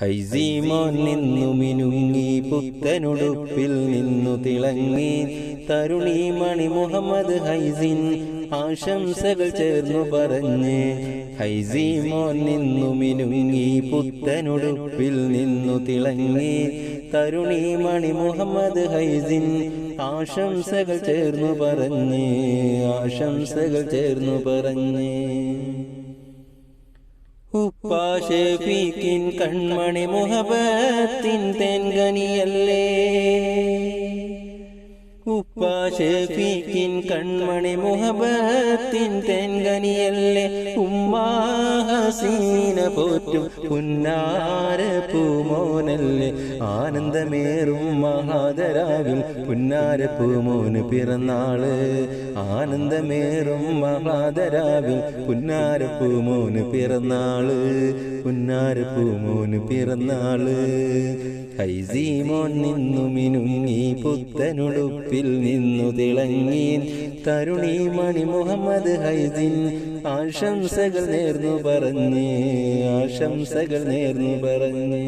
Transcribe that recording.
ഹൈസീമോൻ നിന്നു മിനുങ്ങി പുത്തനുടുപ്പിൽ നിന്നു തിളങ്ങി തരുണീമണി മുഹമ്മദ് ഹൈസിൻ ആശംസകൾ ചേർന്നു പറഞ്ഞ്. ഹൈസീമോൻ നിന്നു മിനുങ്ങി പുത്തനുടുപ്പിൽ നിന്നു തിളങ്ങി തരുണീമണി മുഹമ്മദ് ഹൈസിൻ ആശംസകൾ ചേർന്നു പറഞ്ഞ്, ആശംസകൾ ചേർന്നു പറഞ്ഞ്. ഉപ്പാ ഷഫീഖിൻ കൺമണി മുഹബത്തിൻ തേൻകനിയല്ലേ, ഉപ്പാ ഷഫീഖിൻ കൺമണി മുഹബത്തിൻ തേൻകനിയല്ലേ. ഉമ്മാ ഹസീന പോറ്റും പുന്നാര പൂമോനല്ലേ. ആനന്ദമേറും മഹാദരാവിൽ പുന്നാര പൂമോന് പിറന്നാള്, ആനന്ദമേറും മഹാദരാവിൽ പുന്നാര പൂമോന് പിറന്നാള്, പുന്നാര പൂമോന് പിറന്നാള്. ഹൈസീമോൻ നിന്നു മിനുങ്ങി പുത്തനുടുപ്പിൽ നിന്നു തിളങ്ങി തരുണീമണി മുഹമ്മദ് ഹൈസിൻ ആശംസകൾ നേർന്നു പറഞ്ഞ്, ആശംസകൾ നേർന്നു പറഞ്ഞ്.